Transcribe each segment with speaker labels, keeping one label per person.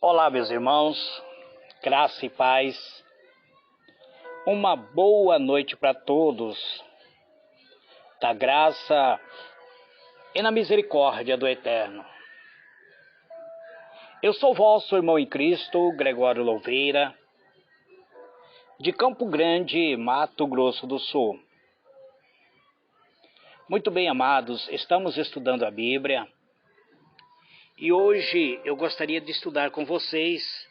Speaker 1: Olá, meus irmãos, graça e paz, uma boa noite para todos, da graça e na misericórdia do Eterno. Eu sou vosso irmão em Cristo, Gregório Louveira, de Campo Grande, Mato Grosso do Sul. Muito bem, amados, estamos estudando a Bíblia e hoje eu gostaria de estudar com vocês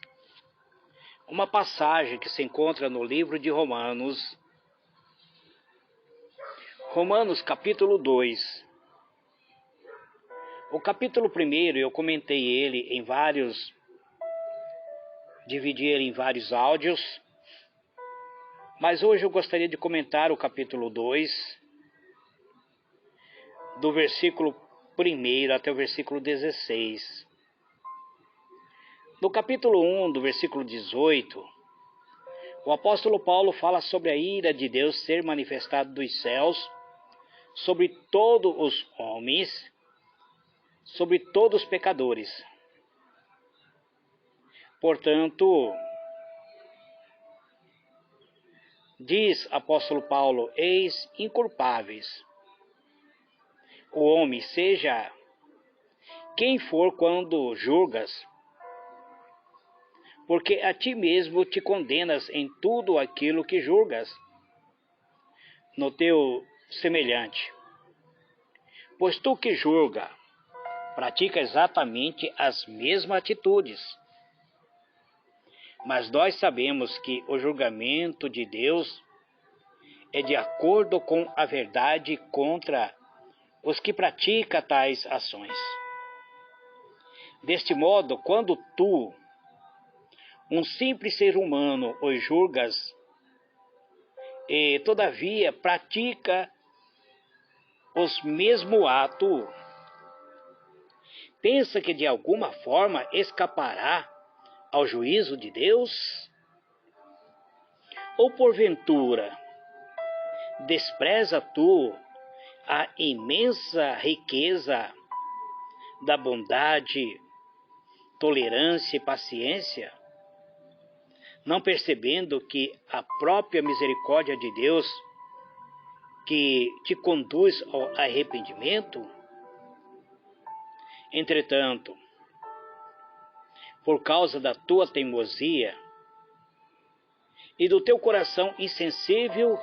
Speaker 1: uma passagem que se encontra no livro de Romanos, capítulo 2. O capítulo 1 eu comentei ele dividi ele em vários áudios, mas hoje eu gostaria de comentar o capítulo 2, do versículo 1 até o versículo 16. No capítulo 1, do versículo 18, o apóstolo Paulo fala sobre a ira de Deus ser manifestada dos céus sobre todos os homens, sobre todos os pecadores. Portanto, diz apóstolo Paulo, eis inculpáveis o homem, seja quem for, quando julgas, porque a ti mesmo te condenas em tudo aquilo que julgas no teu semelhante. Pois tu que julga, pratica exatamente as mesmas atitudes. Mas nós sabemos que o julgamento de Deus é de acordo com a verdade contra os que praticam tais ações. Deste modo, quando tu, um simples ser humano, os julgas e todavia pratica os mesmos atos, pensa que de alguma forma escapará ao juízo de Deus? Ou porventura despreza tu a imensa riqueza da bondade, tolerância e paciência, não percebendo que a própria misericórdia de Deus que te conduz ao arrependimento? Entretanto, por causa da tua teimosia e do teu coração insensível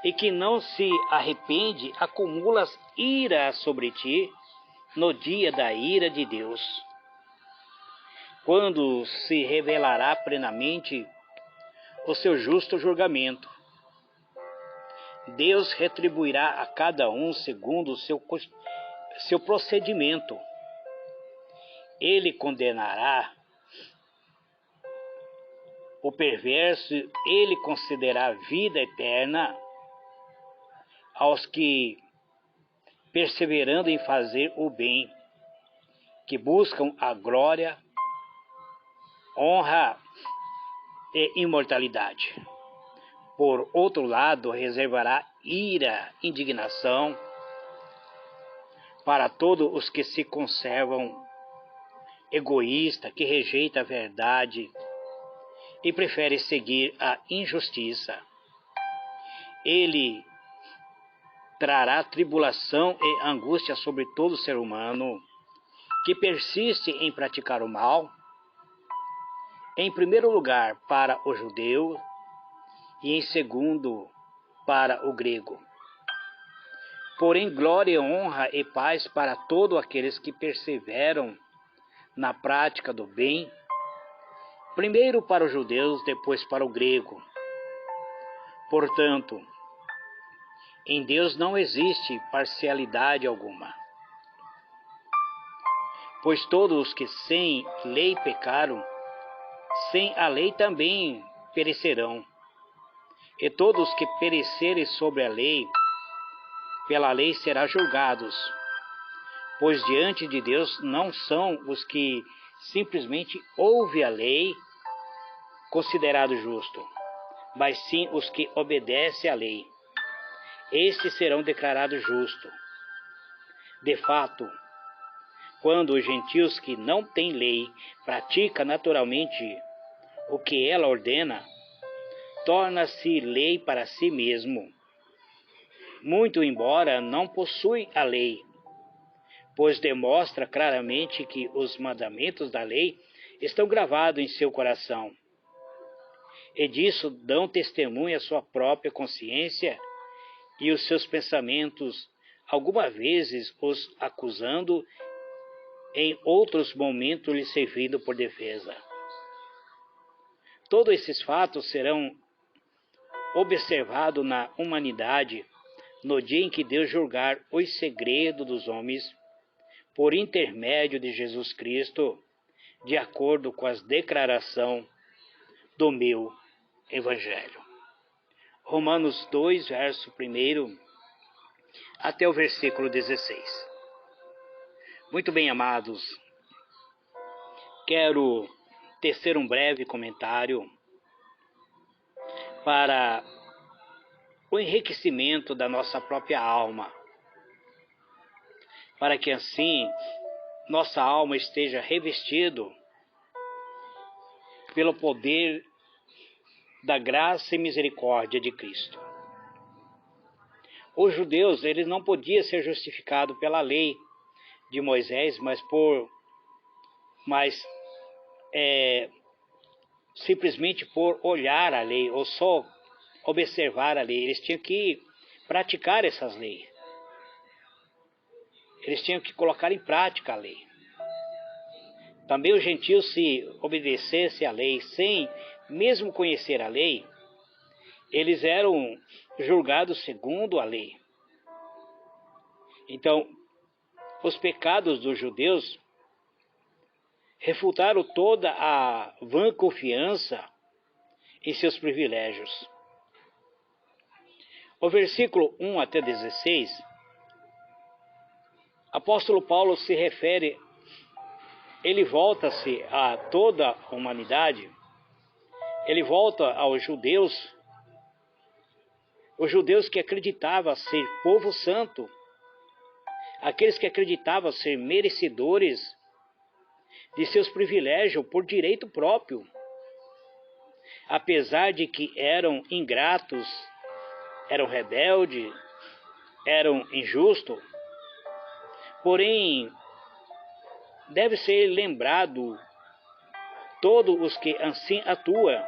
Speaker 1: e que não se arrepende, acumulas ira sobre ti no dia da ira de Deus, quando se revelará plenamente o seu justo julgamento. Deus retribuirá a cada um segundo o seu procedimento. Ele condenará o perverso, ele concederá vida eterna aos que, perseverando em fazer o bem, que buscam a glória, honra e imortalidade. Por outro lado, reservará ira, indignação para todos os que se conservam egoístas, que rejeitam a verdade e preferem seguir a injustiça. Ele trará tribulação e angústia sobre todo ser humano que persiste em praticar o mal, em primeiro lugar para o judeu e em segundo para o grego. Porém, glória, honra e paz para todos aqueles que perseveram na prática do bem, primeiro para os judeus, depois para o grego. Portanto, em Deus não existe parcialidade alguma, pois todos os que sem lei pecaram, sem a lei também perecerão. E todos os que perecerem sobre a lei, pela lei serão julgados. Pois diante de Deus não são os que simplesmente ouvem a lei considerados justos, mas sim os que obedecem à lei. Estes serão declarados justos. De fato, quando os gentios que não têm lei praticam naturalmente o que ela ordena, torna-se lei para si mesmo, muito embora não possui a lei, pois demonstra claramente que os mandamentos da lei estão gravados em seu coração, e disso dão testemunho a sua própria consciência e os seus pensamentos, algumas vezes os acusando, em outros momentos lhe servindo por defesa. Todos esses fatos serão observados na humanidade no dia em que Deus julgar os segredos dos homens por intermédio de Jesus Cristo, de acordo com as declarações do meu Evangelho. Romanos 2, verso 1 até o versículo 16. Muito bem, amados, quero tecer um breve comentário para o enriquecimento da nossa própria alma, para que assim nossa alma esteja revestida pelo poder da graça e misericórdia de Cristo. Os judeus, eles não podiam ser justificados pela lei de Moisés, mas simplesmente por olhar a lei ou só observar a lei. Eles tinham que praticar essas leis. Eles tinham que colocar em prática a lei. Também os gentios, se obedecessem à lei sem mesmo conhecer a lei, eles eram julgados segundo a lei. Então, os pecados dos judeus refutaram toda a vã confiança em seus privilégios. O versículo 1 até 16, apóstolo Paulo se refere, ele volta-se a toda a humanidade, ele volta aos judeus, os judeus que acreditavam ser povo santo, aqueles que acreditavam ser merecedores de seus privilégios por direito próprio, apesar de que eram ingratos, eram rebeldes, eram injustos. Porém, deve ser lembrado todos os que assim atuam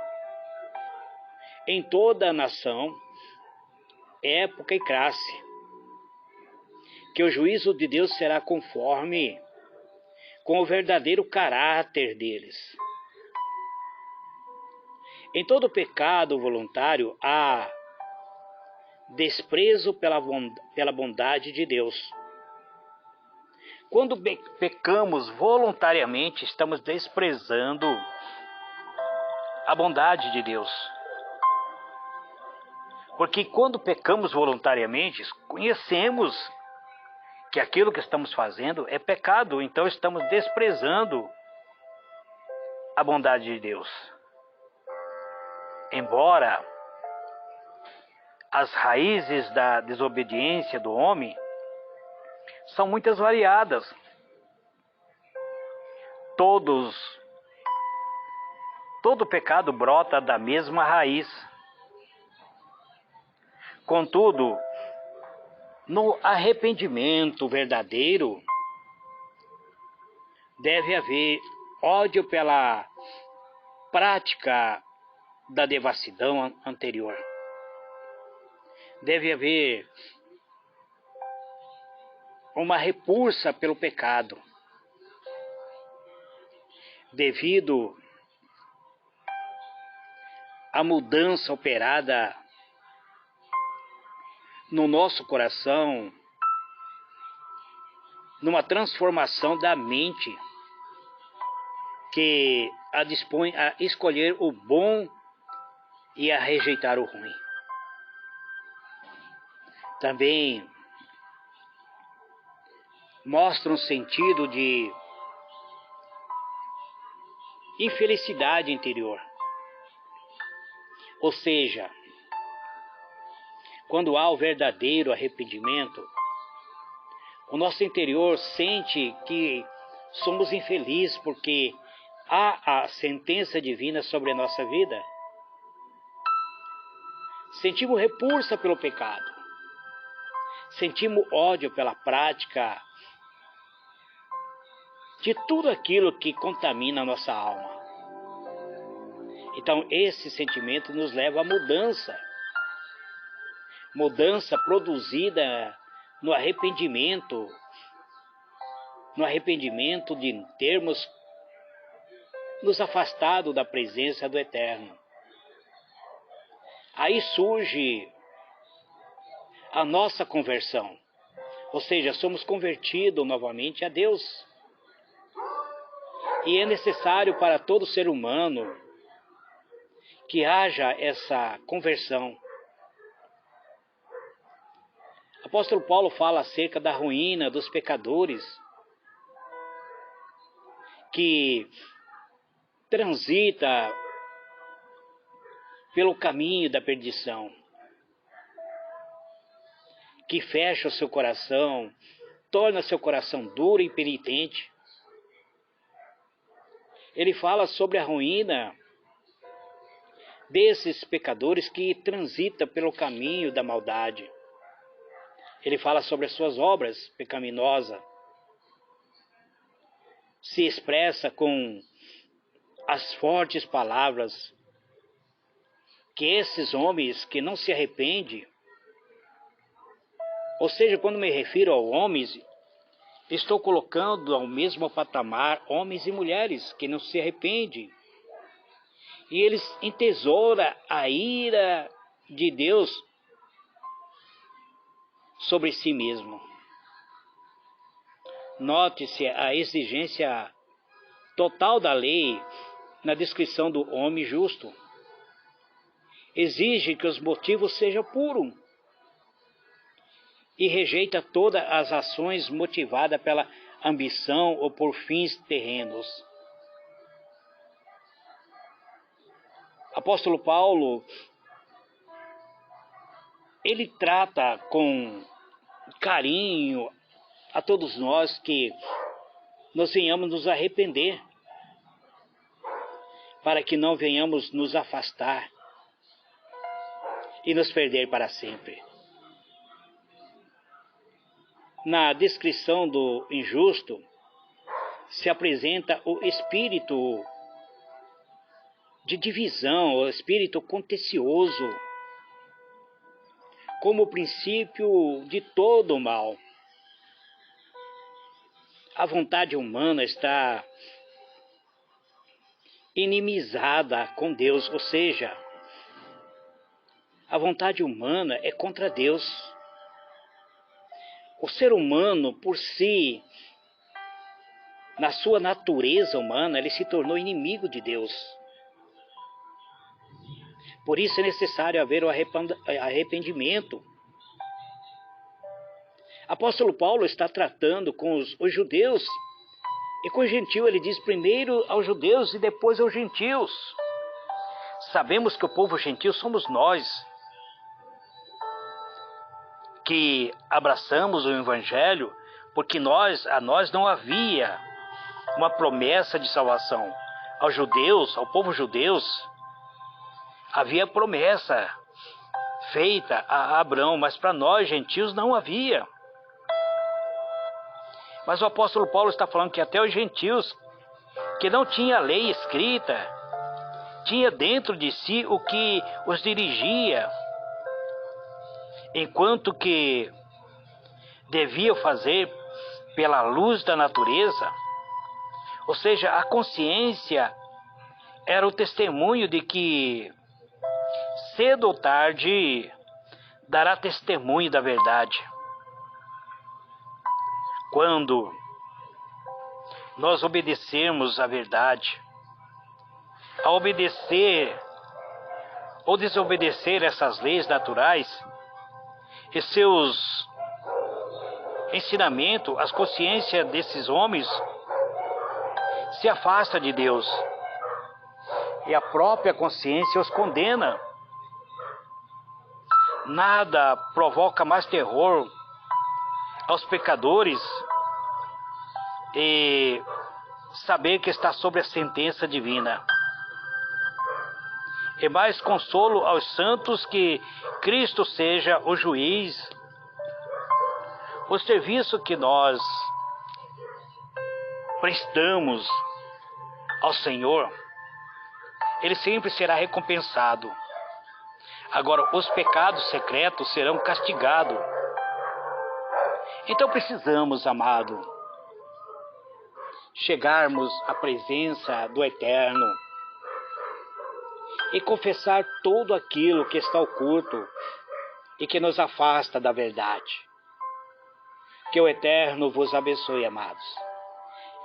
Speaker 1: em toda a nação, época e classe, que o juízo de Deus será conforme com o verdadeiro caráter deles. Em todo pecado voluntário há desprezo pela bondade de Deus. Quando pecamos voluntariamente, estamos desprezando a bondade de Deus. Porque quando pecamos voluntariamente, conhecemos que aquilo que estamos fazendo é pecado, então estamos desprezando a bondade de Deus. Embora as raízes da desobediência do homem são muitas variadas, todo pecado brota da mesma raiz. Contudo, no arrependimento verdadeiro, deve haver ódio pela prática da devassidão anterior. Deve haver uma repulsa pelo pecado, devido à mudança operada no nosso coração, numa transformação da mente que a dispõe a escolher o bom e a rejeitar o ruim. Também mostra um sentido de infelicidade interior. Ou seja, quando há o verdadeiro arrependimento, o nosso interior sente que somos infelizes porque há a sentença divina sobre a nossa vida. Sentimos repulsa pelo pecado. Sentimos ódio pela prática de tudo aquilo que contamina a nossa alma. Então, esse sentimento nos leva à mudança. Mudança produzida no arrependimento de termos nos afastado da presença do Eterno. Aí surge a nossa conversão, ou seja, somos convertidos novamente a Deus. E é necessário para todo ser humano que haja essa conversão. O apóstolo Paulo fala acerca da ruína dos pecadores que transita pelo caminho da perdição, que fecha o seu coração, torna seu coração duro e impenitente. Ele fala sobre a ruína desses pecadores que transitam pelo caminho da maldade. Ele fala sobre as suas obras pecaminosas. Se expressa com as fortes palavras que esses homens que não se arrependem, ou seja, quando me refiro a homens, estou colocando ao mesmo patamar homens e mulheres que não se arrependem. E eles entesouram a ira de Deus sobre si mesmo. Note-se a exigência total da lei na descrição do homem justo. Exige que os motivos sejam puros e rejeita todas as ações motivadas pela ambição ou por fins terrenos. Apóstolo Paulo, ele trata com carinho a todos nós que nós venhamos nos arrepender, para que não venhamos nos afastar e nos perder para sempre. Na descrição do injusto se apresenta o espírito de divisão, o espírito contencioso, como o princípio de todo o mal. A vontade humana está inimizada com Deus, ou seja, a vontade humana é contra Deus. O ser humano, por si, na sua natureza humana, ele se tornou inimigo de Deus. Por isso é necessário haver o arrependimento. Apóstolo Paulo está tratando com os judeus e com os gentios. Ele diz primeiro aos judeus e depois aos gentios. Sabemos que o povo gentil somos nós, que abraçamos o Evangelho, porque a nós não havia uma promessa de salvação. Aos judeus, ao povo judeus, havia promessa feita a Abraão, mas para nós, gentios, não havia. Mas o apóstolo Paulo está falando que até os gentios, que não tinha lei escrita, tinha dentro de si o que os dirigia, enquanto que deviam fazer pela luz da natureza, ou seja, a consciência era o testemunho de que cedo ou tarde dará testemunho da verdade. Quando nós obedecermos à verdade, a obedecer ou desobedecer essas leis naturais e seus ensinamentos, as consciências desses homens se afasta de Deus e a própria consciência os condena. Nada provoca mais terror aos pecadores e saber que está sob a sentença divina. E mais consolo aos santos que Cristo seja o juiz. O serviço que nós prestamos ao Senhor, ele sempre será recompensado. Agora, os pecados secretos serão castigados. Então precisamos, amado, chegarmos à presença do Eterno e confessar tudo aquilo que está oculto e que nos afasta da verdade. Que o Eterno vos abençoe, amados.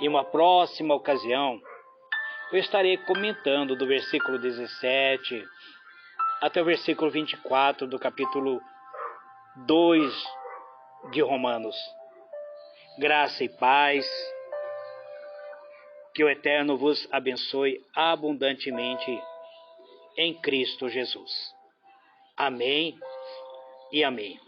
Speaker 1: Em uma próxima ocasião, eu estarei comentando do versículo 17 até o versículo 24 do capítulo 2 de Romanos. Graça e paz. Que o Eterno vos abençoe abundantemente em Cristo Jesus. Amém e amém.